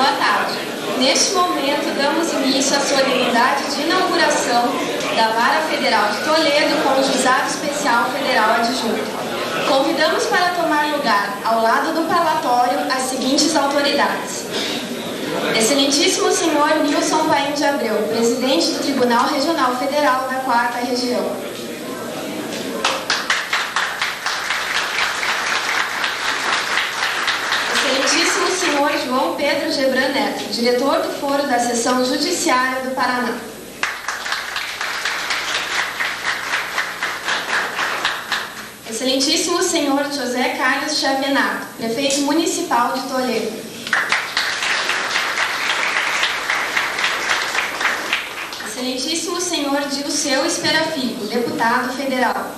Boa tarde. Neste momento, damos início à solenidade de inauguração da Vara Federal de Toledo com o Juizado Especial Federal Adjunto. Convidamos para tomar lugar, ao lado do palatório, as seguintes autoridades. Excelentíssimo senhor Nilson Paim de Abreu, presidente do Tribunal Regional Federal da 4ª Região. Excelentíssimo senhor João Pedro Gebran Neto, diretor do Foro da Seção Judiciária do Paraná. Excelentíssimo senhor José Carlos Chavenato, prefeito municipal de Toledo. Excelentíssimo senhor Dilceu Espera Filho, deputado federal.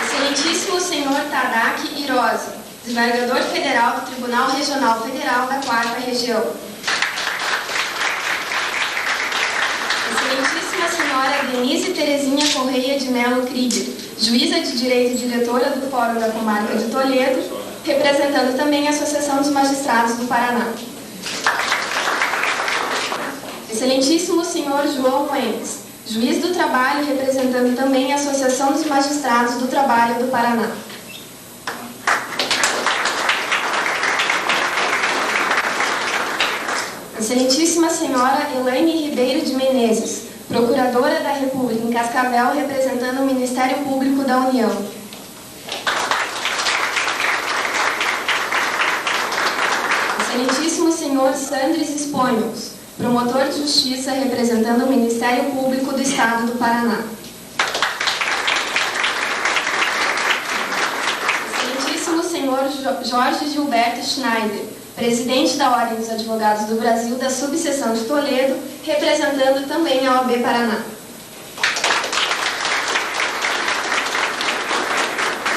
Excelentíssimo senhor Tadaki Hirose, desembargador federal do Tribunal Regional Federal da 4ª Região. Excelentíssima senhora Denise Terezinha Correia de Melo Krieger, juíza de direito e diretora do Fórum da Comarca de Toledo, representando também a Associação dos Magistrados do Paraná. Excelentíssimo senhor João Moenes, juiz do trabalho, representando também a Associação dos Magistrados do Trabalho do Paraná. Excelentíssima senhora Elaine Ribeiro de Menezes, procuradora da República em Cascavel, representando o Ministério Público da União. Excelentíssimo senhor Sandris Esponhos, promotor de justiça, representando o Ministério Público do Estado do Paraná. Excelentíssimo senhor Jorge Gilberto Schneider, presidente da Ordem dos Advogados do Brasil, da subseção de Toledo, representando também a OAB Paraná.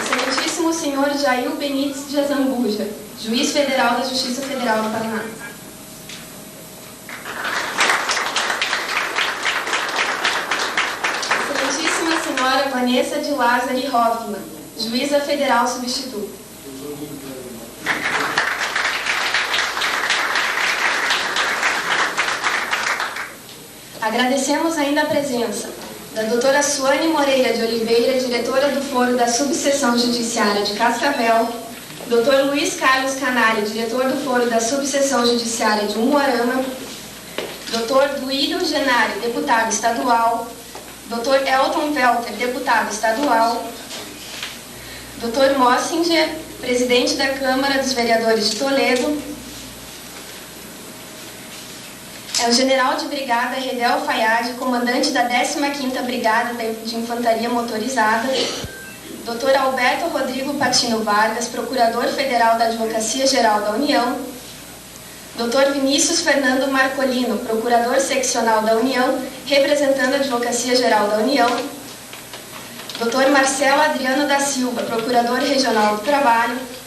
Excelentíssimo senhor Jair Benites de Azambuja, juiz federal da Justiça Federal do Paraná. Excelentíssima senhora Vanessa de Lázari Hoffmann, juíza federal substituta. Agradecemos ainda a presença da doutora Suane Moreira de Oliveira, diretora do Foro da Subseção Judiciária de Cascavel, Dr. Luiz Carlos Canalha, diretor do Foro da Subseção Judiciária de Umuarama, Dr. Duílio Genari, deputado estadual, Dr. Elton Welter, deputado estadual, Dr. Mossinger, presidente da Câmara dos Vereadores de Toledo, o general de brigada Redel Fayad, comandante da 15ª Brigada de Infantaria Motorizada, Dr. Alberto Rodrigo Patino Vargas, procurador federal da Advocacia Geral da União, Dr. Vinícius Fernando Marcolino, procurador seccional da União, representando a Advocacia Geral da União, Dr. Marcelo Adriano da Silva, procurador regional do Trabalho,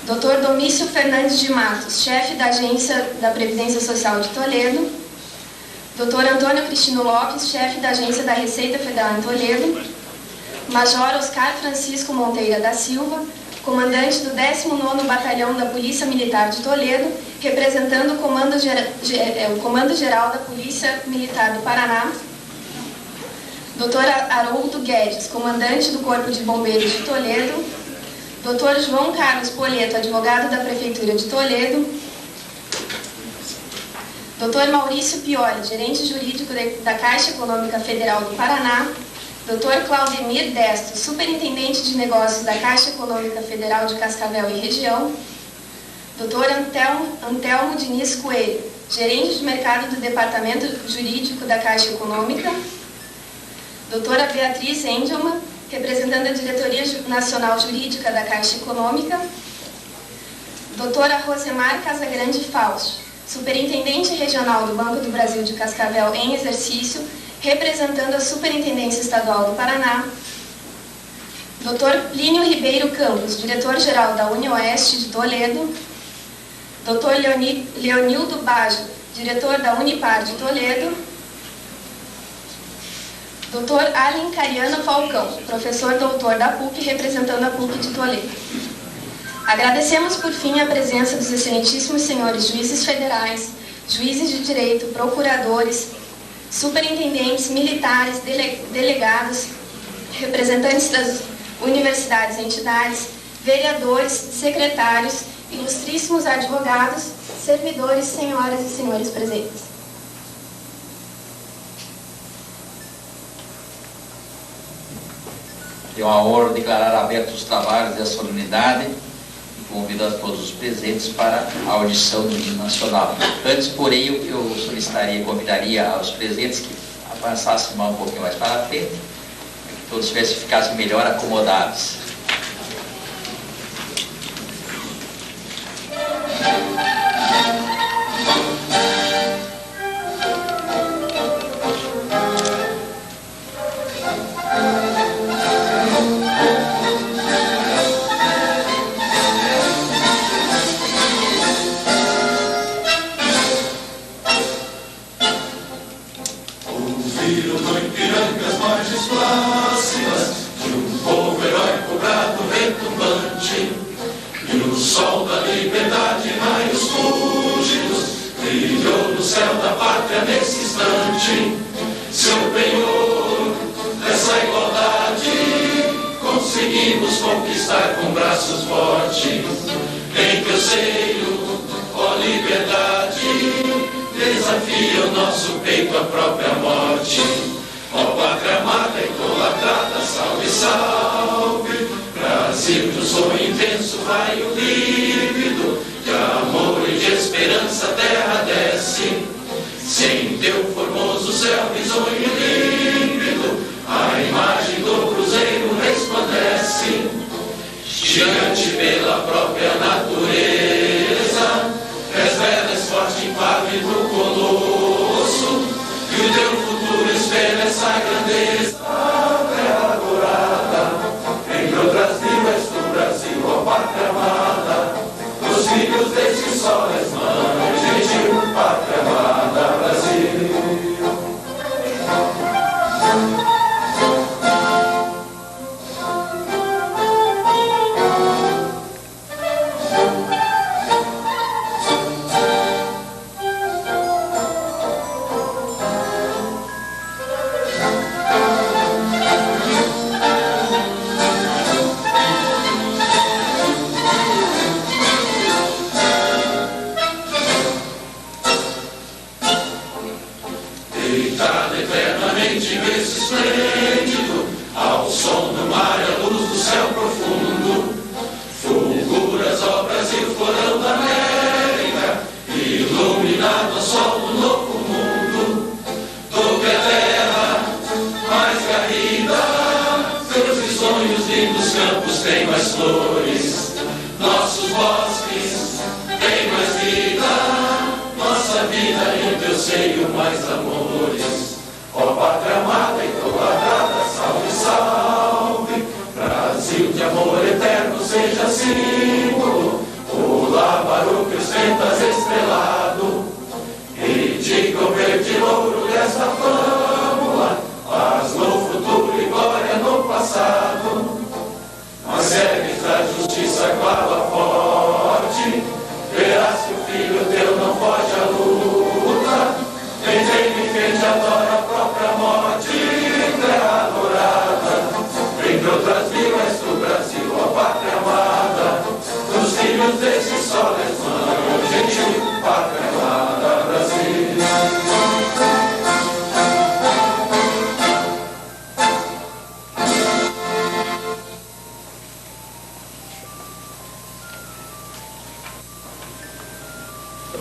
Dr. Domício Fernandes de Matos, chefe da Agência da Previdência Social de Toledo, Dr. Antônio Cristino Lopes, chefe da Agência da Receita Federal em Toledo, Major Oscar Francisco Monteira da Silva, comandante do 19º Batalhão da Polícia Militar de Toledo, representando o Comando Geral da Polícia Militar do Paraná, Dr. Haroldo Guedes, comandante do Corpo de Bombeiros de Toledo, Dr. João Carlos Polieto, advogado da Prefeitura de Toledo, Dr. Maurício Pioli, gerente jurídico da Caixa Econômica Federal do Paraná, Dr. Claudemir Destro, superintendente de negócios da Caixa Econômica Federal de Cascavel e Região, Dr. Antelmo Diniz Coelho, gerente de mercado do Departamento Jurídico da Caixa Econômica, Doutora Beatriz Engelmann, representando a Diretoria Nacional Jurídica da Caixa Econômica, Doutora Rosemar Casagrande Fausto, Superintendente Regional do Banco do Brasil de Cascavel em exercício, representando a Superintendência Estadual do Paraná, Dr. Plínio Ribeiro Campos, Diretor-Geral da UniOeste de Toledo, Dr. Leonildo Baggio, Diretor da Unipar de Toledo, Dr. Alencariano Falcão, professor doutor da PUC, representando a PUC de Toledo. Agradecemos, por fim, a presença dos excelentíssimos senhores juízes federais, juízes de direito, procuradores, superintendentes, militares, delegados, representantes das universidades e entidades, vereadores, secretários, ilustríssimos advogados, servidores, senhoras e senhores presentes. Tenho a honra de declarar abertos os trabalhos da solenidade e convido a todos os presentes para a audição do hino nacional. Antes, porém, eu convidaria aos presentes que avançassem um pouquinho mais para a frente, para que todos ficassem melhor acomodados. Conquistar com braços fortes, em teu seio, ó liberdade, desafia o nosso peito à própria morte. Ó pátria amada e idolatrada, salve, salve, Brasil de um sonho intenso, raio lívido, de amor e de esperança a terra desce. Sem teu formoso céu risonho límpido, a imagem do cruzeiro resplandece. Gigante pela própria natureza, és velho, és forte, impávido colosso, e o teu futuro espelha essa grandeza. A terra dourada, entre outras mil és do Brasil, ó pátria amada, os filhos desse sol és mãe, gentil, pátria amada, Brasil.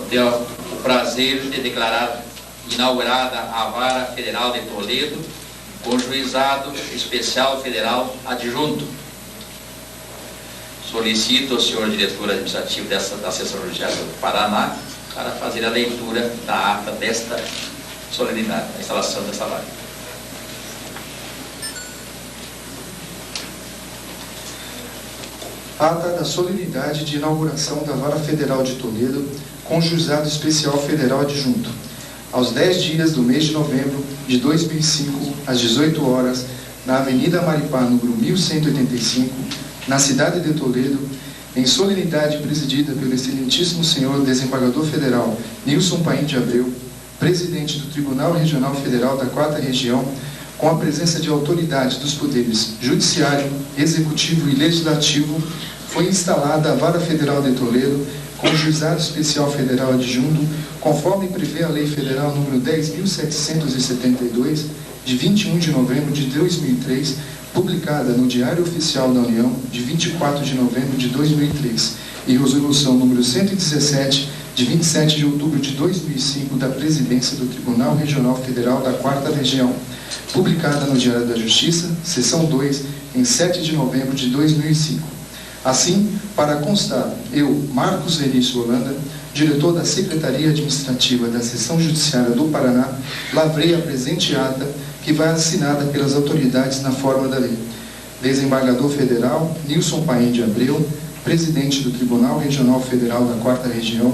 Tenho o prazer de declarar inaugurada a Vara Federal de Toledo, com Juizado Especial Federal Adjunto. Solicito ao senhor diretor administrativo da Seção Judiciária do Paraná para fazer a leitura da ata desta solenidade, a instalação dessa vara. Ata da solenidade de inauguração da Vara Federal de Toledo com Juizado Especial Federal Adjunto. aos 10 dias do mês de novembro de 2005, às 18 horas, na Avenida Maripá, número 1185, na cidade de Toledo, em solenidade presidida pelo excelentíssimo senhor desembargador federal Nilson Paim de Abreu, presidente do Tribunal Regional Federal da 4ª Região, com a presença de autoridades dos poderes judiciário, executivo e legislativo, foi instalada a Vara Federal de Toledo, com o Juizado Especial Federal Adjunto, conforme prevê a Lei Federal número 10.772, de 21 de novembro de 2003, publicada no Diário Oficial da União, de 24 de novembro de 2003, e Resolução número 117, de 27 de outubro de 2005, da Presidência do Tribunal Regional Federal da 4ª Região, publicada no Diário da Justiça, seção 2, em 7 de novembro de 2005. Assim, para constar, eu, Marcos Verício Holanda, diretor da Secretaria Administrativa da Seção Judiciária do Paraná, lavrei a presente ata, que vai assinada pelas autoridades na forma da lei. Desembargador Federal Nilson Paim de Abreu, presidente do Tribunal Regional Federal da 4ª Região,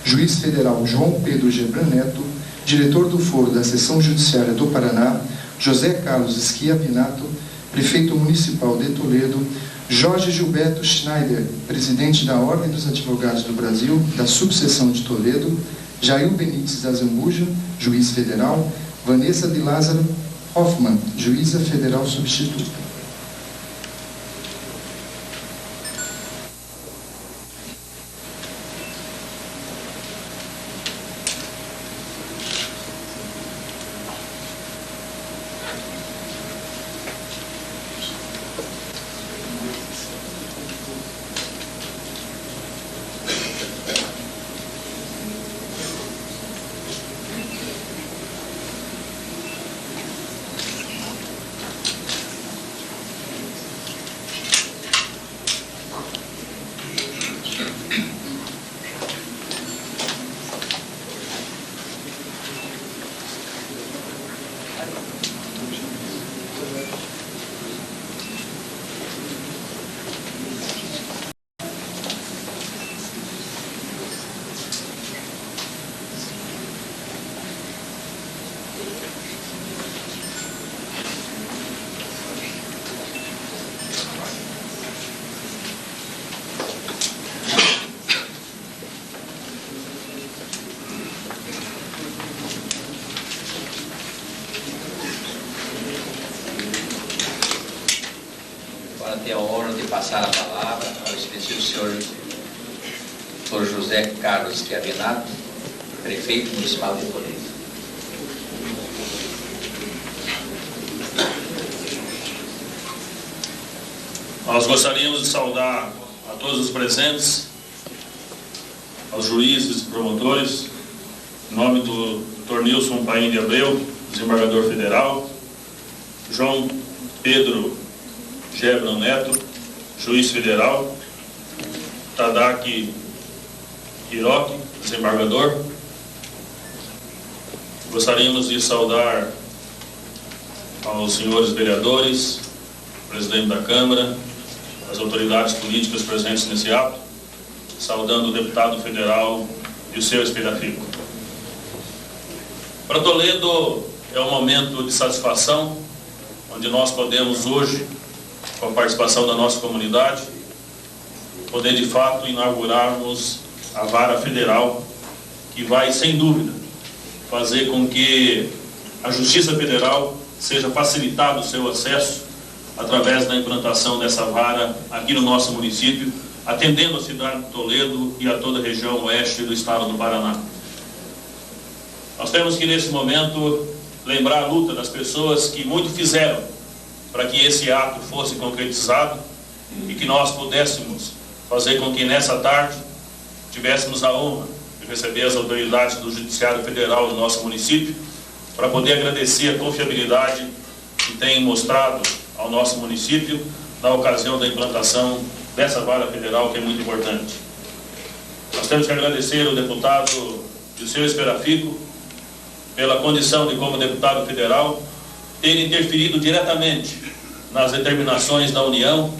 Juiz Federal João Pedro Gebran Neto, diretor do Foro da Seção Judiciária do Paraná, José Carlos Schiavinato, prefeito municipal de Toledo, Jorge Gilberto Schneider, presidente da Ordem dos Advogados do Brasil, da subseção de Toledo, Jair Benites Azambuja, juiz federal, Vanessa de Lázaro Hoffmann, juíza federal substituta. Tenho a honra de passar a palavra ao excelentíssimo senhor Dr. José Carlos Schiavinato, prefeito municipal de Toledo. Nós gostaríamos de saudar a todos os presentes, aos juízes e promotores, em nome do Dr. Nilson Paim de Abreu, desembargador federal, João Pedro Gebran Neto, juiz federal, Tadaki Hiroki, desembargador. Gostaríamos de saudar aos senhores vereadores, presidente da Câmara, as autoridades políticas presentes nesse ato, saudando o deputado federal e o seu Esperafico. Para Toledo é um momento de satisfação, onde nós podemos hoje, com a participação da nossa comunidade, poder de fato inaugurarmos a Vara Federal, que vai, sem dúvida, fazer com que a Justiça Federal seja facilitado o seu acesso através da implantação dessa vara aqui no nosso município, atendendo a cidade de Toledo e a toda a região oeste do estado do Paraná. Nós temos que, nesse momento, lembrar a luta das pessoas que muito fizeram para que esse ato fosse concretizado e que nós pudéssemos fazer com que nessa tarde tivéssemos a honra de receber as autoridades do Judiciário Federal do nosso município para poder agradecer a confiabilidade que tem mostrado ao nosso município na ocasião da implantação dessa vara federal, que é muito importante. Nós temos que agradecer ao deputado Dirceu Esperafico pela condição de, como deputado federal, ter interferido diretamente nas determinações da União,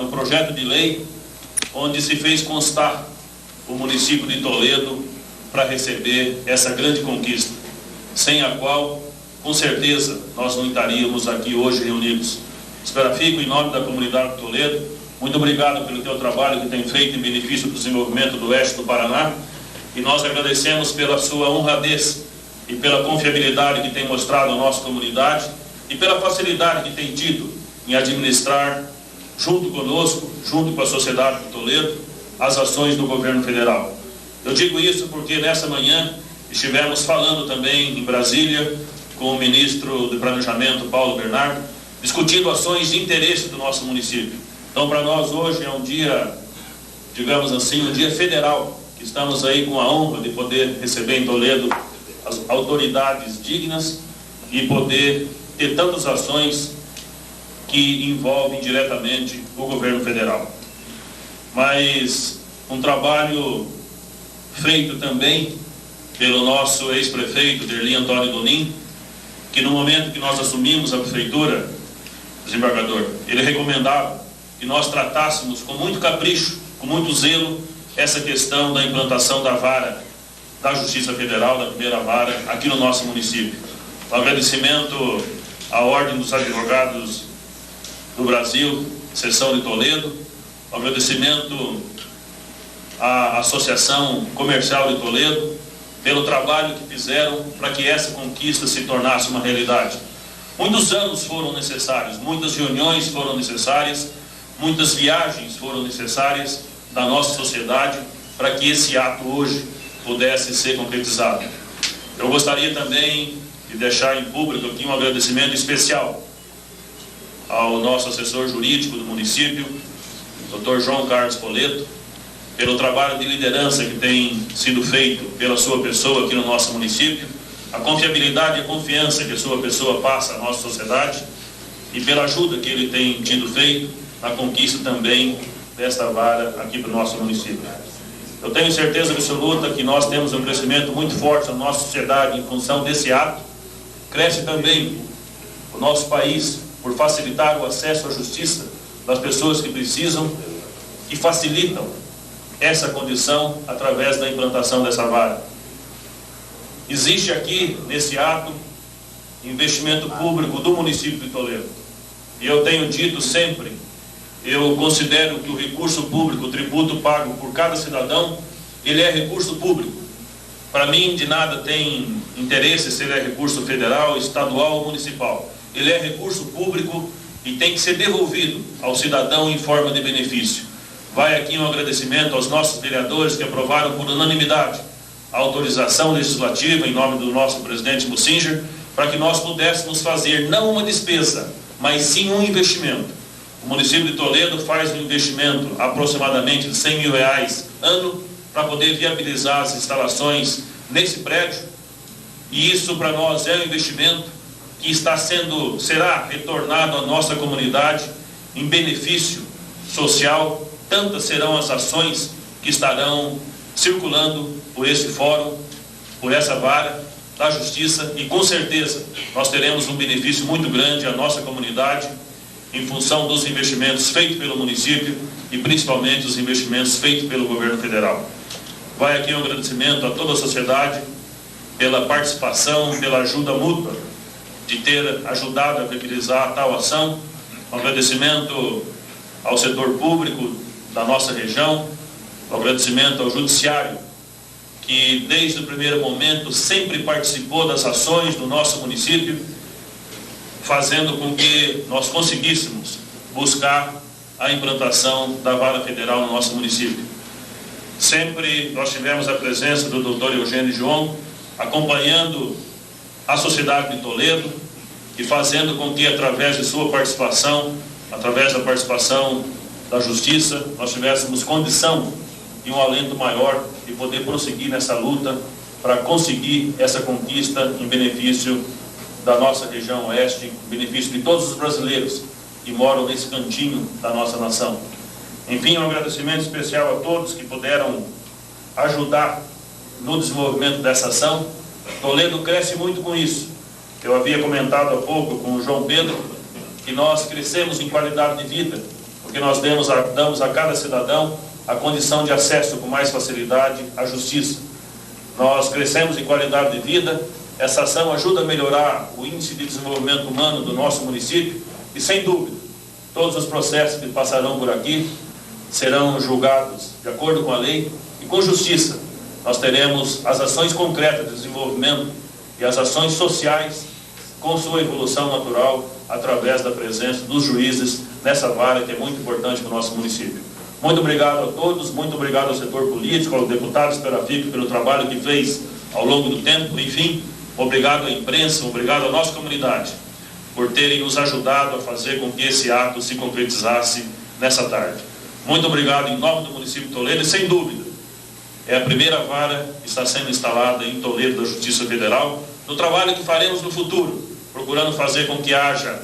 no projeto de lei, onde se fez constar o município de Toledo para receber essa grande conquista, sem a qual, com certeza, nós não estaríamos aqui hoje reunidos. Fico em nome da comunidade de Toledo, muito obrigado pelo teu trabalho que tem feito em benefício do desenvolvimento do oeste do Paraná, e nós agradecemos pela sua honradez e pela confiabilidade que tem mostrado à nossa comunidade e pela facilidade que tem tido em administrar, junto conosco, junto com a sociedade de Toledo, as ações do governo federal. Eu digo isso porque nessa manhã estivemos falando também em Brasília com o ministro do Planejamento, Paulo Bernardo, discutindo ações de interesse do nosso município. Então, para nós hoje é um dia, digamos assim, um dia federal, que estamos aí com a honra de poder receber em Toledo as autoridades dignas e poder ter tantas ações que envolvem diretamente o governo federal. Mas um trabalho feito também pelo nosso ex-prefeito, Derli Antônio Donin, que no momento que nós assumimos a prefeitura, desembargador, ele recomendava que nós tratássemos com muito capricho, com muito zelo, essa questão da implantação da vara da Justiça Federal, da primeira vara, aqui no nosso município. Um agradecimento à Ordem dos Advogados do Brasil, seção de Toledo, um agradecimento à Associação Comercial de Toledo, pelo trabalho que fizeram para que essa conquista se tornasse uma realidade. Muitos anos foram necessários, muitas reuniões foram necessárias, muitas viagens foram necessárias da nossa sociedade para que esse ato hoje pudesse ser concretizado. Eu gostaria também de deixar em público aqui um agradecimento especial ao nosso assessor jurídico do município, Dr. João Carlos Poleto, pelo trabalho de liderança que tem sido feito pela sua pessoa aqui no nosso município, a confiabilidade e a confiança que a sua pessoa passa à nossa sociedade e pela ajuda que ele tem tido feito na conquista também desta vara aqui para o nosso município. Eu tenho certeza absoluta que nós temos um crescimento muito forte na nossa sociedade em função desse ato. Cresce também o nosso país por facilitar o acesso à justiça das pessoas que precisam e facilitam essa condição através da implantação dessa vara. Existe aqui, nesse ato, investimento público do município de Toledo. E eu tenho dito sempre, eu considero que o recurso público, o tributo pago por cada cidadão, ele é recurso público. Para mim, de nada tem interesse se ele é recurso federal, estadual ou municipal. Ele é recurso público e tem que ser devolvido ao cidadão em forma de benefício. Vai aqui um agradecimento aos nossos vereadores que aprovaram por unanimidade a autorização legislativa em nome do nosso presidente Mussinger, para que nós pudéssemos fazer não uma despesa, mas sim um investimento. O município de Toledo faz um investimento aproximadamente de R$100 mil ano para poder viabilizar as instalações nesse prédio, e isso para nós é um investimento que será retornado à nossa comunidade em benefício social. Tantas serão as ações que estarão circulando por esse fórum, por essa vara da justiça, e com certeza nós teremos um benefício muito grande à nossa comunidade em função dos investimentos feitos pelo município e principalmente os investimentos feitos pelo governo federal. Vai aqui um agradecimento a toda a sociedade pela participação, pela ajuda mútua de ter ajudado a viabilizar a tal ação. Um agradecimento ao setor público da nossa região, um agradecimento ao judiciário, que desde o primeiro momento sempre participou das ações do nosso município, fazendo com que nós conseguíssemos buscar a implantação da vara federal no nosso município. Sempre nós tivemos a presença do Dr. Eugênio João, acompanhando a sociedade de Toledo e fazendo com que, através de sua participação, através da participação da Justiça, nós tivéssemos condição e um alento maior de poder prosseguir nessa luta para conseguir essa conquista em benefício da nossa região oeste, em benefício de todos os brasileiros que moram nesse cantinho da nossa nação. Enfim, um agradecimento especial a todos que puderam ajudar no desenvolvimento dessa ação. Toledo cresce muito com isso. Eu havia comentado há pouco com o João Pedro que nós crescemos em qualidade de vida, porque nós damos a cada cidadão a condição de acesso com mais facilidade à justiça. nós crescemos em qualidade de vida. Essa ação ajuda a melhorar o índice de desenvolvimento humano do nosso município e, sem dúvida, todos os processos que passarão por aqui serão julgados de acordo com a lei e com justiça. Nós teremos as ações concretas de desenvolvimento e as ações sociais com sua evolução natural através da presença dos juízes nessa vara que é muito importante para o nosso município. Muito obrigado a todos, muito obrigado ao setor político, aos deputados pela FIP pelo trabalho que fez ao longo do tempo, enfim, obrigado à imprensa, obrigado à nossa comunidade por terem nos ajudado a fazer com que esse ato se concretizasse nessa tarde. Muito obrigado em nome do município de Toledo e, sem dúvida, é a primeira vara que está sendo instalada em Toledo da Justiça Federal, no trabalho que faremos no futuro, procurando fazer com que haja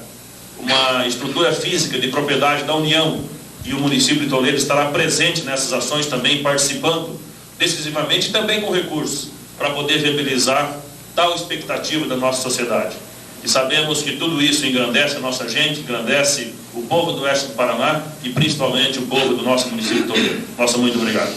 uma estrutura física de propriedade da União, e o município de Toledo estará presente nessas ações também, participando decisivamente e também com recursos, para poder viabilizar tal expectativa da nossa sociedade. E sabemos que tudo isso engrandece a nossa gente, engrandece o povo do oeste do Paraná e principalmente o povo do nosso município de Toledo. Nosso muito obrigado.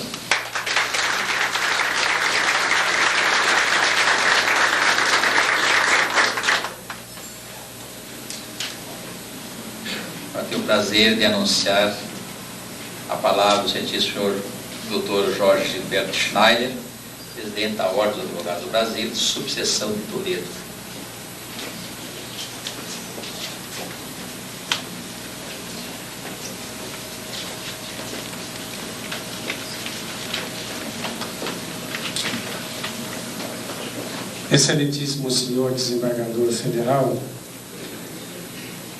Para ter o prazer de anunciar a palavra o excelentíssimo senhor Dr. Jorge Gilberto Schneider, presidente da Ordem dos Advogados do Brasil, de subseção de Toledo. Excelentíssimo senhor desembargador federal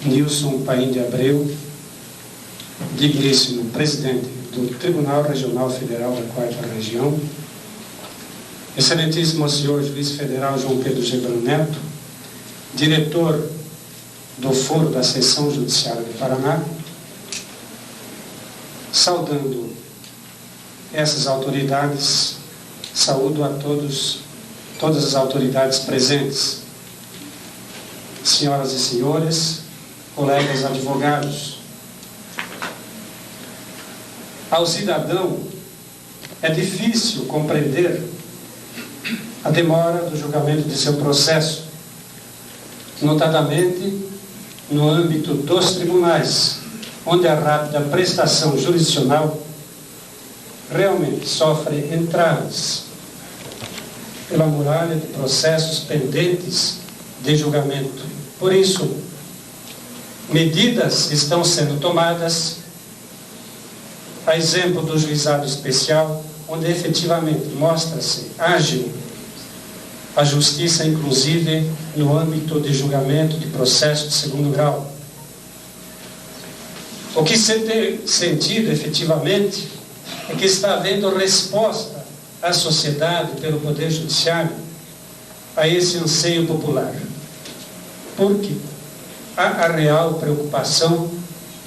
Nilson Paim de Abreu, digníssimo presidente do Tribunal Regional Federal da 4ª Região, excelentíssimo senhor juiz federal João Pedro Gebran Neto, diretor do Foro da Seção Judiciária do Paraná, saudando essas autoridades, saúdo a todas as autoridades presentes, senhoras e senhores, colegas advogados. Ao cidadão é difícil compreender a demora do julgamento de seu processo, notadamente no âmbito dos tribunais, onde a rápida prestação jurisdicional realmente sofre entraves pela muralha de processos pendentes de julgamento. Por isso, medidas estão sendo tomadas, a exemplo do juizado especial, onde efetivamente mostra-se ágil a justiça, inclusive no âmbito de julgamento de processo de segundo grau. O que se tem sentido efetivamente é que está havendo resposta à sociedade pelo Poder Judiciário a esse anseio popular. Porque há a real preocupação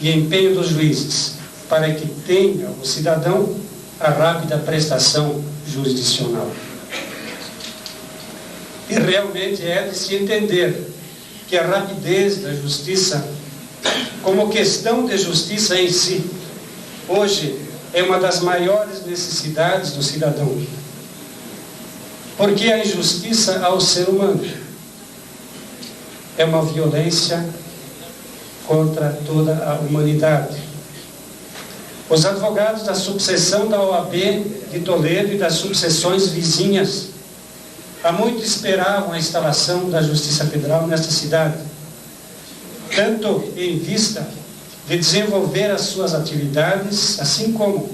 e empenho dos juízes para que tenha o cidadão a rápida prestação jurisdicional. E realmente é de se entender que a rapidez da justiça, como questão de justiça em si, hoje é uma das maiores necessidades do cidadão. Porque a injustiça ao ser humano é uma violência contra toda a humanidade. Os advogados da subseção da OAB de Toledo e das subseções vizinhas há muito esperavam a instalação da Justiça Federal nesta cidade, tanto em vista de desenvolver as suas atividades, assim como,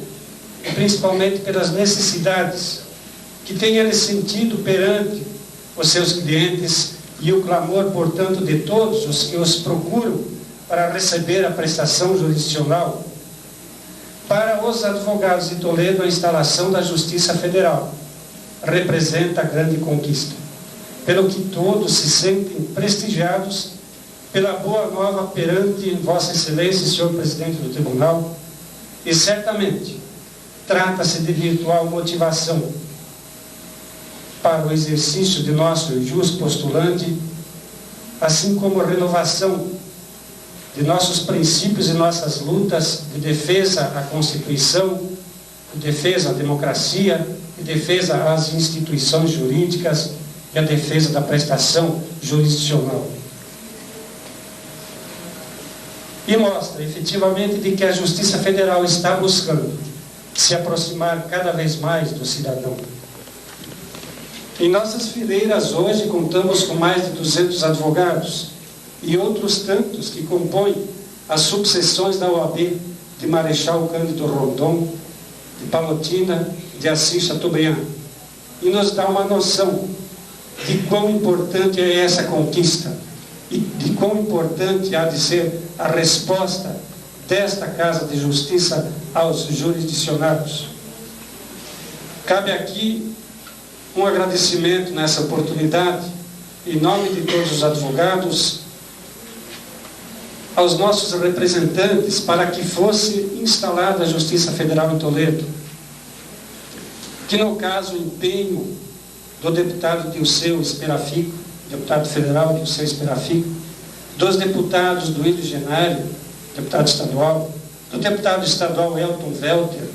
e principalmente pelas necessidades que têm ele sentido perante os seus clientes e o clamor, portanto, de todos os que os procuram para receber a prestação jurisdicional. Para os advogados de Toledo, a instalação da Justiça Federal representa a grande conquista, pelo que todos se sentem prestigiados pela boa nova perante Vossa Excelência, senhor Presidente do Tribunal, e certamente trata-se de virtual motivação para o exercício de nosso jus postulante, assim como a renovação de nossos princípios e nossas lutas de defesa à Constituição, de defesa à democracia e de defesa às instituições jurídicas e a defesa da prestação jurisdicional. E mostra, efetivamente, de que a Justiça Federal está buscando se aproximar cada vez mais do cidadão. Em nossas fileiras hoje contamos com mais de 200 advogados e outros tantos que compõem as subseções da OAB de Marechal Cândido Rondon, de Palotina, de Assis Chateaubriand, e nos dá uma noção de quão importante é essa conquista e de quão importante há de ser a resposta desta Casa de Justiça aos jurisdicionados. Cabe aqui um agradecimento nessa oportunidade, em nome de todos os advogados, aos nossos representantes para que fosse instalada a Justiça Federal em Toledo, que no caso o empenho do deputado Dilceu Esperafico, deputado federal Dilceu Esperafico, dos deputados do Duílio Genário, deputado estadual, do deputado estadual Elton Welter,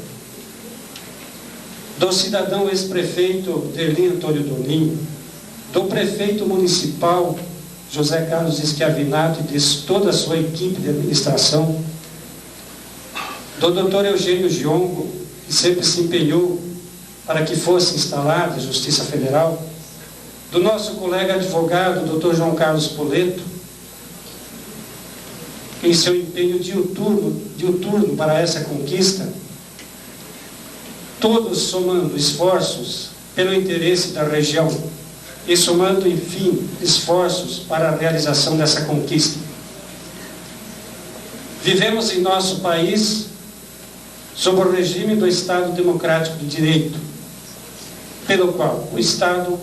do cidadão ex-prefeito Derli Antônio Doninho, do prefeito municipal José Carlos Schiavinato e de toda a sua equipe de administração, do doutor Eugênio Giongo, que sempre se empenhou para que fosse instalada a Justiça Federal, do nosso colega advogado, doutor João Carlos Poleto, em seu empenho diuturno para essa conquista, todos somando esforços pelo interesse da região e somando, enfim, esforços para a realização dessa conquista. Vivemos em nosso país sob o regime do Estado Democrático de Direito, pelo qual o Estado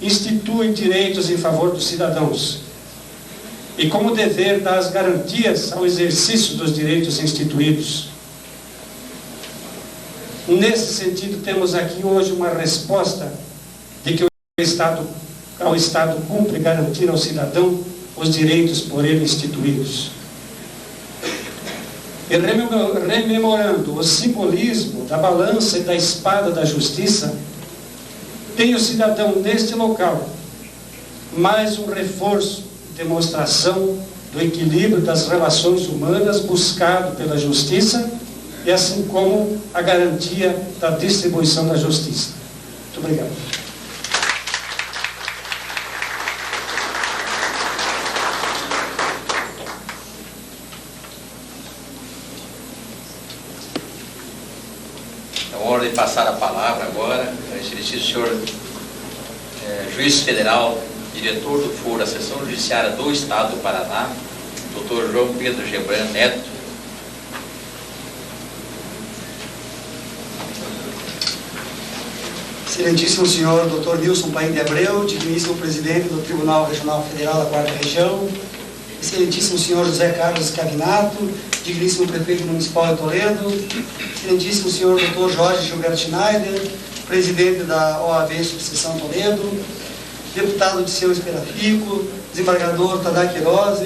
institui direitos em favor dos cidadãos e como dever dá as garantias ao exercício dos direitos instituídos. Nesse sentido, temos aqui hoje uma resposta de que ao Estado cumpre garantir ao cidadão os direitos por ele instituídos. E rememorando o simbolismo da balança e da espada da justiça, tem o cidadão neste local mais um reforço, demonstração do equilíbrio das relações humanas buscado pela justiça e assim como a garantia da distribuição da justiça. Muito obrigado. É hora de passar a palavra agora ao excelentíssimo senhor juiz federal, diretor do Foro da Seção Judiciária do Estado do Paraná, doutor João Pedro Gebran Neto. Excelentíssimo senhor Dr. Nilson Paim de Abreu, digníssimo presidente do Tribunal Regional Federal da 4ª Região, excelentíssimo senhor José Carlos Schiavinato, digníssimo prefeito municipal de Toledo, excelentíssimo senhor Dr. Jorge Gilberto Schneider, presidente da OAB Subseção Toledo, deputado Dilceu Esperafico, desembargador Tadá Queiroz,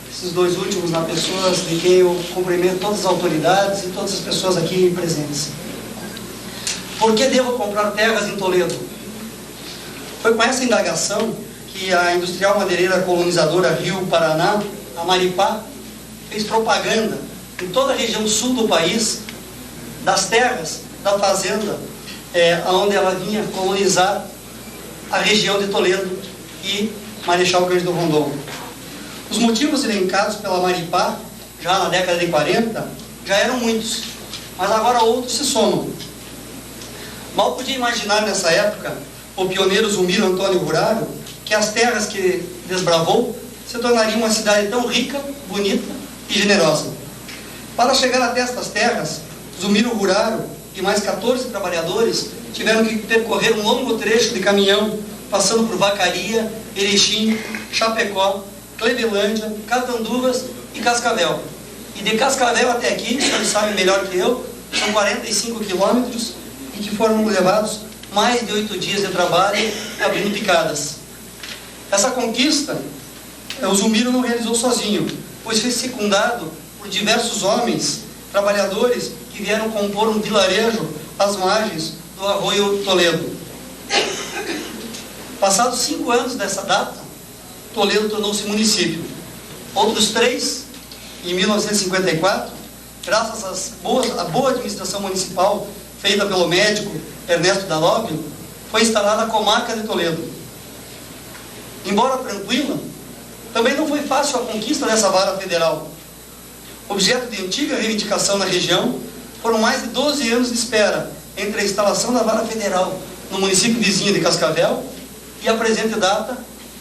esses dois últimos na pessoas de quem eu cumprimento todas as autoridades e todas as pessoas aqui presentes. Por que devo comprar terras em Toledo? Foi com essa indagação que a industrial madeireira colonizadora Rio Paraná, a Maripá, fez propaganda em toda a região sul do país das terras da fazenda onde ela vinha colonizar a região de Toledo e Marechal Cândido Rondon. Os motivos elencados pela Maripá, já na década de 40, já eram muitos, mas agora outros se somam. Mal podia imaginar nessa época o pioneiro Zumiro Antônio Ruraro que as terras que desbravou se tornariam uma cidade tão rica, bonita e generosa. Para chegar até estas terras, Zumiro Ruraro e mais 14 trabalhadores tiveram que percorrer um longo trecho de caminhão, passando por Vacaria, Erechim, Chapecó, Clevelândia, Catanduvas e Cascavel. E de Cascavel até aqui, os senhores sabem melhor que eu, são 45 quilômetros e que foram levados mais de 8 dias de trabalho abrindo picadas. Essa conquista, o Zumiro não realizou sozinho, pois foi secundado por diversos homens, trabalhadores, que vieram compor um vilarejo às margens do Arroio Toledo. Passados 5 anos dessa data, Toledo tornou-se município. Outros 3, em 1954, graças à boa administração municipal feita pelo médico Ernesto Dalóbio, foi instalada a comarca de Toledo. Embora tranquila, também não foi fácil a conquista dessa vara federal. Objeto de antiga reivindicação na região, foram mais de 12 anos de espera entre a instalação da vara federal no município vizinho de Cascavel e a presente data,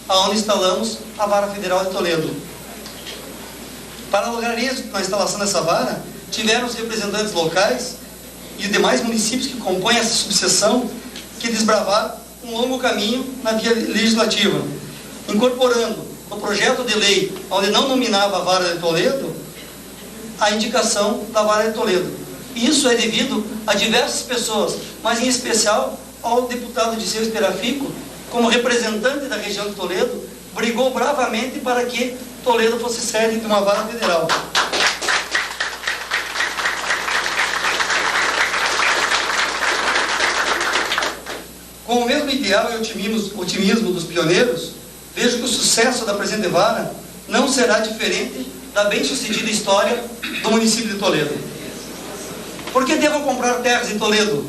aonde instalamos a vara federal de Toledo. Para lograr êxito na instalação dessa vara, tiveram os representantes locais e demais municípios que compõem essa subseção que desbravaram um longo caminho na via legislativa, incorporando no projeto de lei, onde não nominava a vara de Toledo, a indicação da vara de Toledo. Isso é devido a diversas pessoas, mas em especial ao deputado Disseu Esperafico, como representante da região de Toledo, brigou bravamente para que Toledo fosse sede de uma vara federal. Com o mesmo ideal e otimismo dos pioneiros, vejo que o sucesso da presente vara não será diferente da bem-sucedida história do município de Toledo. Por que devam comprar terras em Toledo?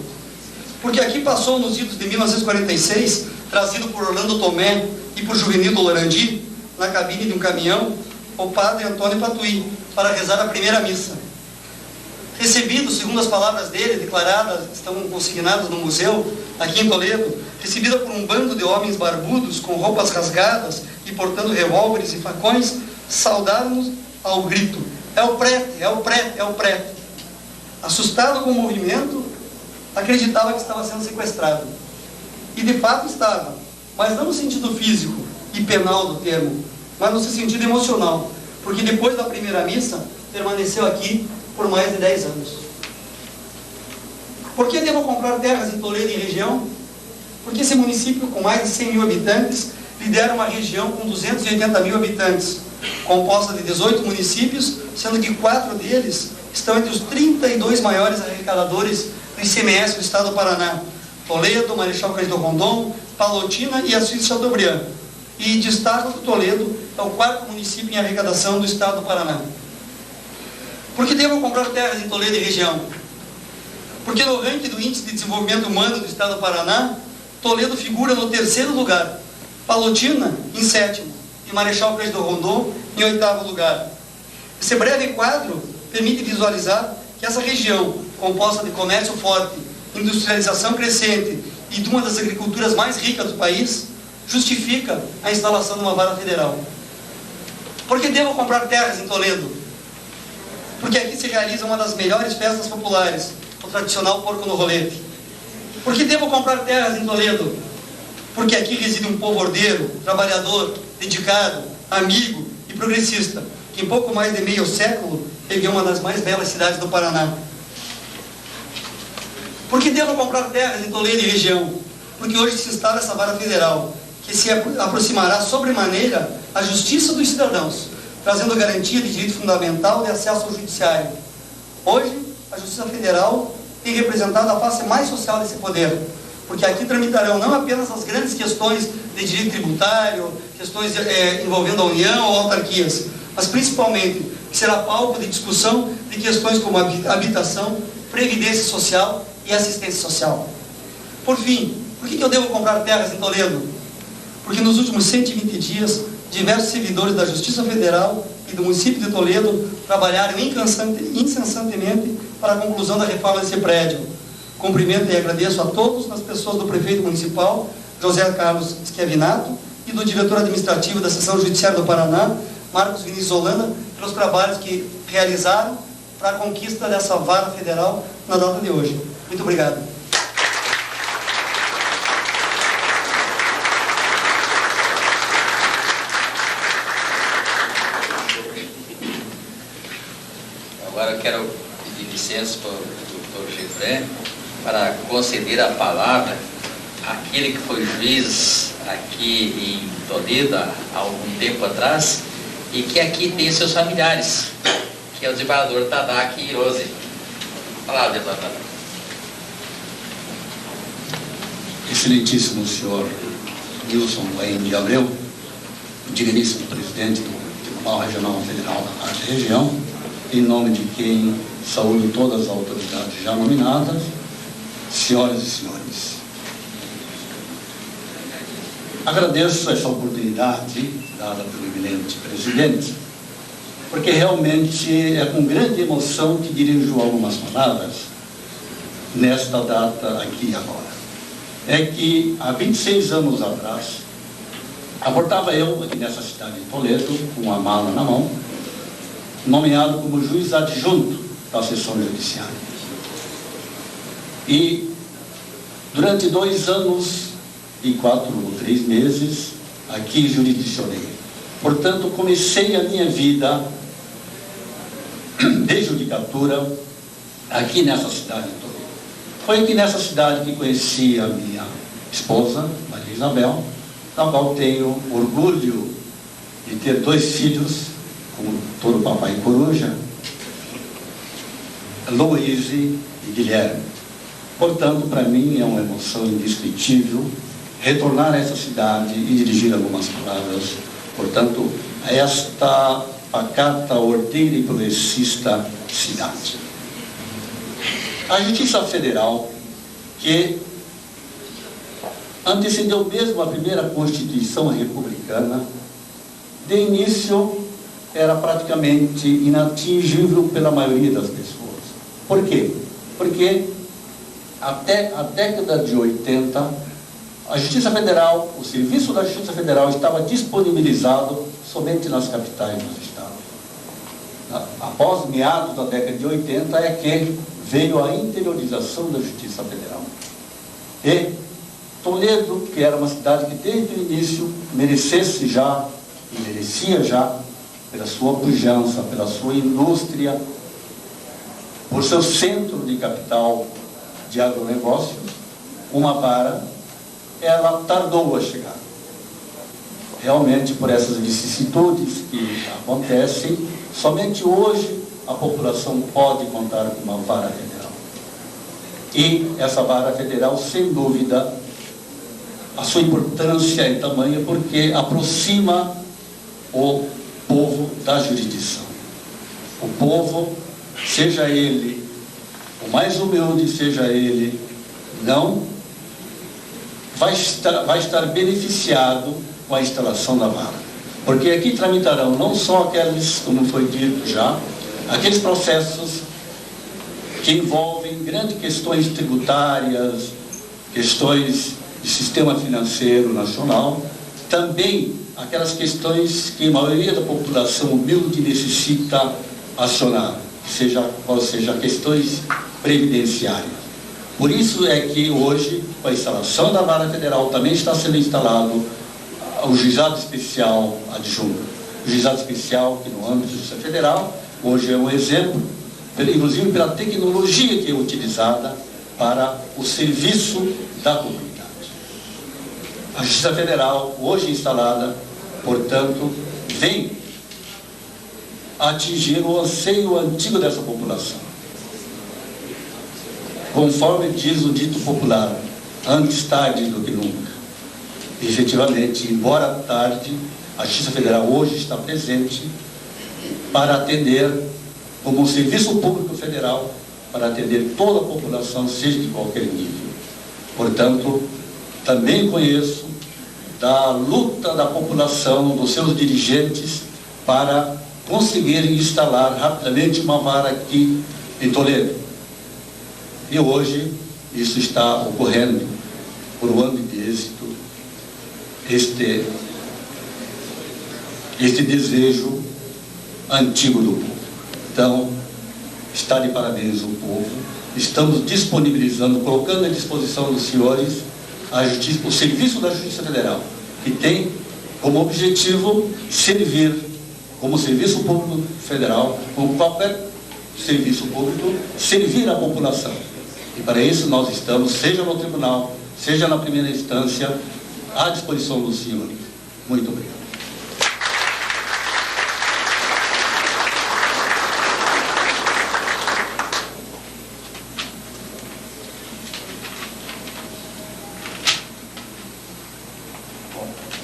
Porque aqui passou nos idos de 1946, trazido por Orlando Tomé e por Juvenildo Lorandi, na cabine de um caminhão, o padre Antônio Patuí, para rezar a primeira missa. Recebido, segundo as palavras dele, declaradas, estão consignadas no museu, aqui em Toledo, recebida por um bando de homens barbudos, com roupas rasgadas e portando revólveres e facões, saudaram-nos ao grito: é o prete, é o prete, é o prete. Assustado com o movimento, acreditava que estava sendo sequestrado. E de fato estava, mas não no sentido físico e penal do termo, mas no sentido emocional, porque depois da primeira missa, permaneceu aqui por mais de 10 anos. Por que devo comprar terras em Toledo e região? Porque esse município, com mais de 100 mil habitantes, lidera uma região com 280 mil habitantes, composta de 18 municípios, sendo que 4 deles estão entre os 32 maiores arrecadadores do ICMS do estado do Paraná: Toledo, Marechal Cândido Rondon, Palotina e Assis de Chateaubriand. E destaco que Toledo é o 4º município em arrecadação do estado do Paraná. Por que devo comprar terras em Toledo e região? Porque no ranking do Índice de Desenvolvimento Humano do estado do Paraná, Toledo figura no 3º lugar, Palotina em 7º e Marechal Cândido Rondon em 8º lugar. Esse breve quadro permite visualizar que essa região, composta de comércio forte, industrialização crescente e de uma das agriculturas mais ricas do país, justifica a instalação de uma vara federal. Por que devo comprar terras em Toledo? Porque aqui se realiza uma das melhores festas populares, o tradicional porco no rolete. Por que devo comprar terras em Toledo? Porque aqui reside um povo ordeiro, trabalhador, dedicado, amigo e progressista, que em pouco mais de meio século ergueu uma das mais belas cidades do Paraná. Por que devo comprar terras em Toledo e região? Porque hoje se instala essa vara federal, que se aproximará sobremaneira à justiça dos cidadãos, trazendo garantia de direito fundamental de acesso ao judiciário. Hoje, a Justiça Federal tem representado a face mais social desse poder, porque aqui tramitarão não apenas as grandes questões de direito tributário, questões envolvendo a União ou autarquias, mas principalmente que será palco de discussão de questões como habitação, previdência social e assistência social. Por fim, por que eu devo comprar terras em Toledo? Porque nos últimos 120 dias, diversos servidores da Justiça Federal e do município de Toledo trabalharam incessantemente para a conclusão da reforma desse prédio. Cumprimento e agradeço a todos, nas pessoas do prefeito municipal, José Carlos Schiavinato, e do diretor administrativo da Seção Judiciária do Paraná, Marcos Vinícius Holanda, pelos trabalhos que realizaram para a conquista dessa vara federal na data de hoje. Muito obrigado. Agora eu quero pedir licença para o doutor Gefré para conceder a palavra àquele que foi juiz aqui em Toledo há algum tempo atrás e que aqui tem seus familiares, que é o desembargador Tadaque Hirose. Palavra, doutor Tadaque. excelentíssimo senhor Nilson Paim de Abreu, digníssimo presidente do Tribunal Regional Federal da Quarta Região, em nome de quem saúdo todas as autoridades já nominadas, senhoras e senhores. Agradeço essa oportunidade dada pelo eminente presidente, porque realmente é com grande emoção que dirijo algumas palavras nesta data aqui e agora. É que há 26 anos atrás, aportava eu aqui nessa cidade de Toledo, com a mala na mão, nomeado como juiz adjunto da sessão judiciária. E durante 2 anos e 4 ou 3 meses, aqui jurisdicionei. Portanto, comecei a minha vida de judicatura aqui nessa cidade de Toledo. Foi aqui nessa cidade que conheci a minha esposa, Maria Isabel, da qual tenho orgulho de ter 2 filhos, como todo papai coruja, Luíse e Guilherme. Portanto, para mim é uma emoção indescritível retornar a essa cidade e dirigir algumas palavras, portanto, a esta pacata, ordeira e progressista cidade. A Justiça Federal, que antecedeu mesmo a primeira Constituição republicana, de início era praticamente inatingível pela maioria das pessoas. Por quê? Porque até a década de 80, a Justiça Federal, o serviço da Justiça Federal estava disponibilizado somente nas capitais dos estados. Após meados da década de 80 é que veio a interiorização da Justiça Federal. E Toledo, que era uma cidade que desde o início merecia já, pela sua pujança, pela sua indústria, por seu centro de capital de agronegócios, uma vara, ela tardou a chegar. Realmente, por essas vicissitudes que acontecem, somente hoje a população pode contar com uma vara federal. E essa vara federal, sem dúvida, a sua importância é tamanha porque aproxima o povo da jurisdição. O povo, seja ele o mais humilde, seja ele não, vai estar beneficiado com a instalação da vara. Porque aqui tramitarão não só aqueles, como foi dito já, aqueles processos que envolvem grandes questões tributárias, questões de sistema financeiro nacional, também aquelas questões que a maioria da população humilde necessita acionar, ou seja, questões previdenciárias. Por isso é que hoje, com a instalação da vara federal, também está sendo instalado o juizado especial adjunto. O juizado especial, que no âmbito da Justiça Federal, hoje é um exemplo, inclusive pela tecnologia que é utilizada para o serviço da comunidade. A Justiça Federal, hoje instalada, portanto, vem atingir o anseio antigo dessa população. Conforme diz o dito popular, antes tarde do que nunca. Efetivamente, embora tarde, a Justiça Federal hoje está presente para atender, como um serviço público federal, para atender toda a população, seja de qualquer nível. Portanto, também conheço da luta da população, dos seus dirigentes, para conseguir instalar rapidamente uma vara aqui em Toledo. E hoje isso está ocorrendo por um ano de êxito, este desejo antigo do povo. Então, está de parabéns o povo. Estamos disponibilizando, colocando à disposição dos senhores a justiça, o serviço da Justiça Federal, que tem como objetivo servir, como serviço público federal, como qualquer serviço público, servir a população. E para isso nós estamos, seja no tribunal, seja na primeira instância, à disposição dos senhores. Muito obrigado.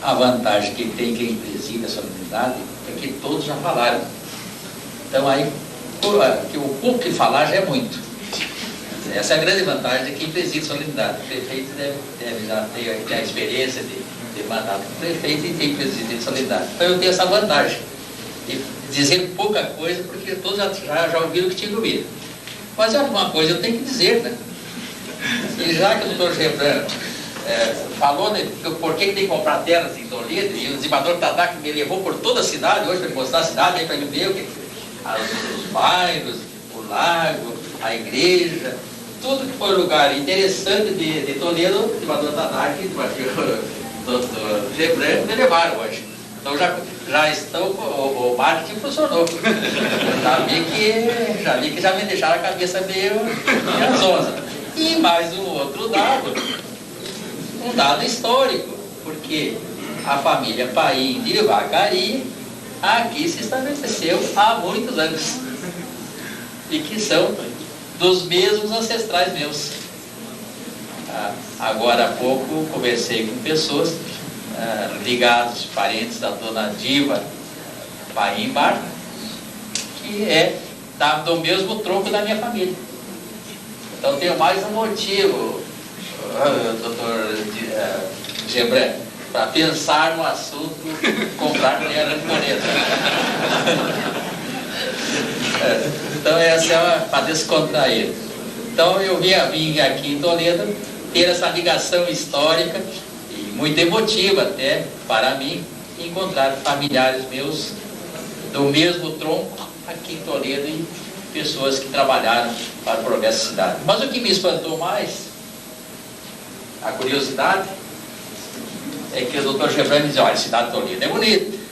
a vantagem que tem quem preside a solenidade é que todos já falaram. Então aí, o pouco que falar já é muito. Essa é a grande vantagem de quem preside a solenidade. O prefeito deve já ter a experiência de mandato do prefeito e tem presidente de solenidade. Então eu tenho essa vantagem de dizer pouca coisa, porque todos já ouviram o que tinha que ouvir. Mas alguma coisa eu tenho que dizer, né? E já que o doutor Gebran falou, né, por que tem que comprar terras em Toledo, e o desembargador Tadac me levou por toda a cidade hoje para me mostrar a cidade, para ele ver os bairros, o lago, a igreja, tudo que foi lugar interessante de Toledo, o desembargador Tadac e o doutor Gebran me levaram hoje. Então já estão, o marketing funcionou. Já vi que já me deixaram a cabeça meio zonza. E mais um outro dado, um dado histórico, porque a família Paim de Vacaria aqui se estabeleceu há muitos anos. E que são dos mesmos ancestrais meus. Agora há pouco conversei com pessoas ligados, parentes da dona Diva Paim Bar, que do mesmo tronco da minha família. Então tenho mais um motivo, doutor Gebran, para pensar no assunto comprar terra de Toledo. Então essa é para descontrair. Então eu vim aqui em Toledo ter essa ligação histórica e muito emotiva até para mim encontrar familiares meus do mesmo tronco aqui em Toledo e pessoas que trabalharam para o progresso da cidade. Mas o que me espantou mais, a curiosidade, é que o doutor Gebran me dizia, olha, a cidade de Toledo é bonita.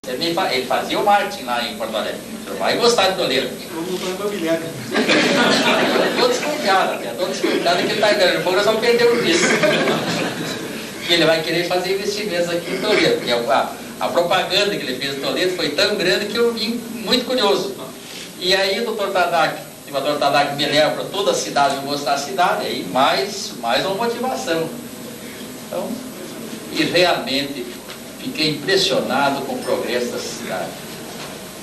Ele fazia o marketing lá em Porto Alegre. O senhor vai gostar de Toledo. Estou desconfiado que ele está ganhando pouco, nós vamos perder o visto. Que ele vai querer fazer investimentos aqui em Toledo. Porque a propaganda que ele fez em Toledo foi tão grande que eu vim muito curioso. E aí o doutor Tadac me leva para toda a cidade, me mostrar a cidade, aí mais uma motivação. Então, e realmente fiquei impressionado com o progresso da cidade,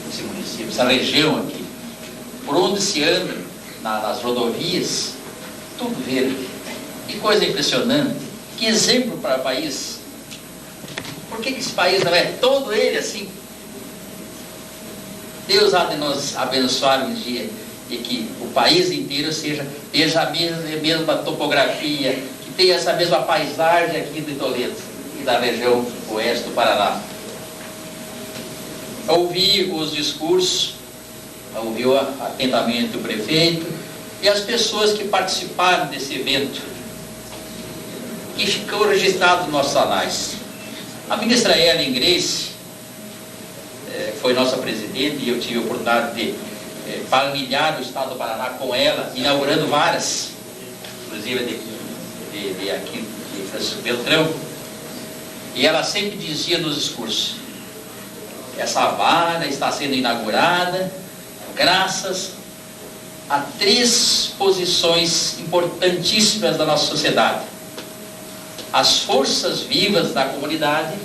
desse município, essa região aqui. Por onde se anda, nas rodovias, tudo verde. Que coisa impressionante. Que exemplo para o país. Por que esse país não é todo ele assim? Deus há de nos abençoar um dia e que o país inteiro veja a mesma topografia, que tenha essa mesma paisagem aqui de Toledo e da região oeste do Paraná. Ouvi os discursos, ouvi atentamente o prefeito e as pessoas que participaram desse evento, que ficou registrado nos nossos anais. A ministra Ellen Grace foi nossa presidente e eu tive a oportunidade de palmilhar o estado do Paraná com ela, inaugurando várias, inclusive aqui de Francisco Beltrão, e ela sempre dizia nos discursos, essa vara está sendo inaugurada graças a 3 posições importantíssimas da nossa sociedade: as forças vivas da comunidade,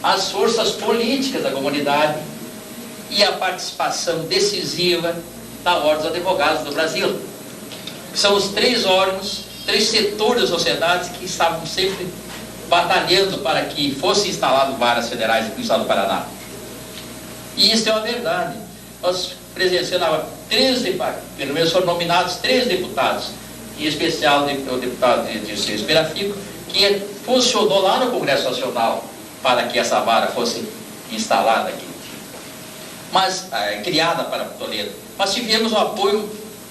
as forças políticas da comunidade e a participação decisiva da Ordem dos Advogados do Brasil. São os 3 órgãos, 3 setores da sociedade que estavam sempre batalhando para que fossem instaladas varas federais aqui no estado do Paraná. E isso é uma verdade. Nós presenciamos pelo menos foram nominados 3 deputados, em especial o deputado de Esperafico, que funcionou lá no Congresso Nacional para que essa vara fosse instalada aqui, mas criada para Toledo. Mas tivemos o apoio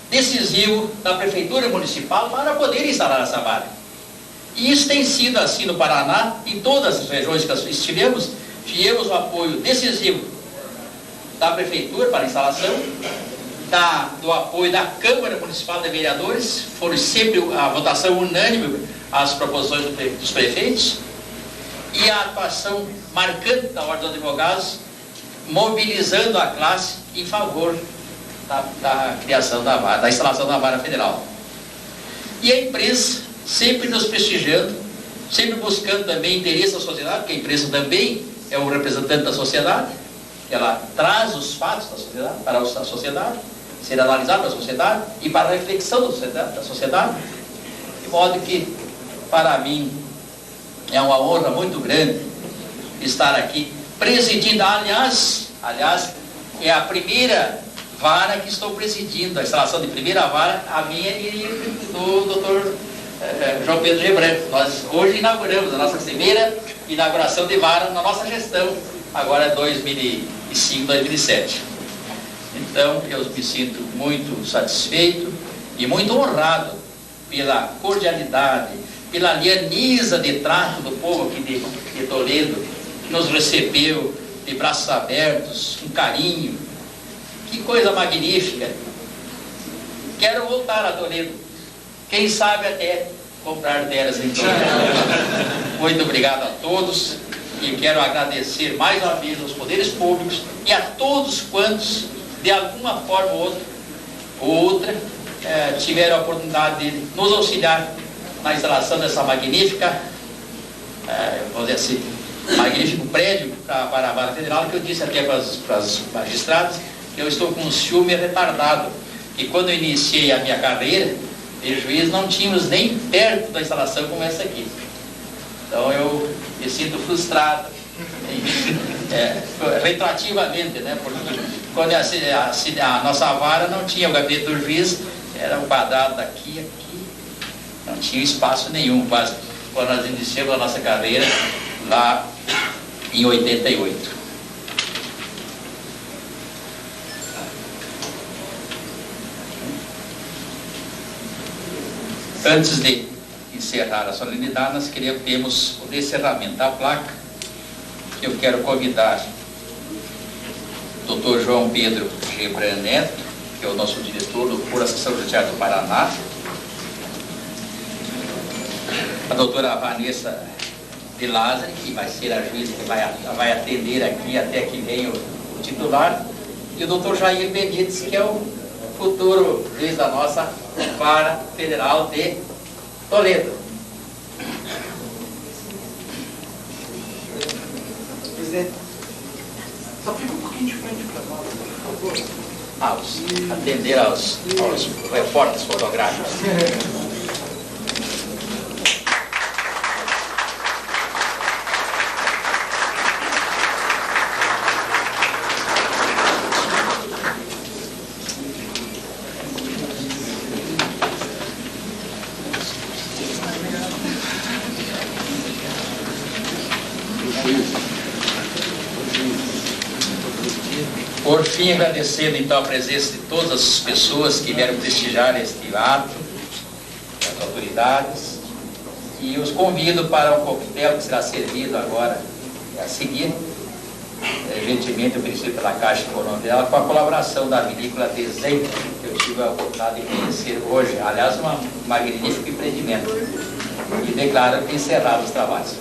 decisivo da Prefeitura Municipal para poder instalar essa vara. E isso tem sido assim no Paraná, em todas as regiões que nós estivemos, tivemos o apoio decisivo da Prefeitura para a instalação, do apoio da Câmara Municipal de Vereadores, foi sempre a votação unânime às proposições dos prefeitos, e a atuação marcante da Ordem dos Advogados, mobilizando a classe em favor da criação da vara, da instalação da vara federal. E a imprensa sempre nos prestigiando sempre buscando também interesse da sociedade, porque a imprensa também é um representante da sociedade, ela traz os fatos da sociedade para a sociedade, ser analisado pela sociedade e para a reflexão da sociedade, de modo que, para mim, é uma honra muito grande estar aqui presidindo. Aliás, é a primeira vara que estou presidindo, a instalação de primeira vara, a minha e do doutor João Pedro Gebran. Nós hoje inauguramos a nossa primeira inauguração de vara na nossa gestão, agora é 2005, 2007. Então, eu me sinto muito satisfeito e muito honrado pela cordialidade, pela lianiza de trato do povo aqui de Toledo, que nos recebeu de braços abertos, com carinho. Que coisa magnífica. Quero voltar a Toledo. Quem sabe até comprar terras em Toledo. Muito obrigado a todos e quero agradecer mais uma vez aos poderes públicos e a todos quantos, de alguma forma ou outra, tiveram a oportunidade de nos auxiliar na instalação dessa magnífica, vamos dizer assim, magnífico prédio para a Vara Federal, que eu disse até para os magistrados que eu estou com um ciúme retardado, que quando eu iniciei a minha carreira de juiz não tínhamos nem perto da instalação como essa aqui. Então eu me sinto frustrado, retroativamente, né? Porque quando a nossa vara não tinha o gabinete do juiz, era um quadrado daqui, aqui, não tinha espaço nenhum, quase, quando nós iniciamos a nossa carreira lá em 88. Antes de encerrar a solenidade, nós temos o encerramento da placa, que eu quero convidar o Dr. João Pedro Gebran Neto, que é o nosso diretor do Foro Associação Judiciária do Paraná, a doutora Vanessa de Lázaro, que vai ser a juíza que vai atender aqui até que venha o titular, e o doutor Jair Benites, que é o futuro juiz da nossa Vara Federal de Toledo. Presidente, só fica um pouquinho de frente para nós, por favor. Atender aos repórteres fotográficos. Por fim, agradecendo então a presença de todas as pessoas que vieram prestigiar este ato, as autoridades, e os convido para um coquetel que será servido agora a seguir, gentilmente oferecido pela Caixa Econômica, com a colaboração da vinícola Desenho, que eu tive a oportunidade de conhecer hoje, aliás, um magnífico empreendimento, e declaro encerrados os trabalhos.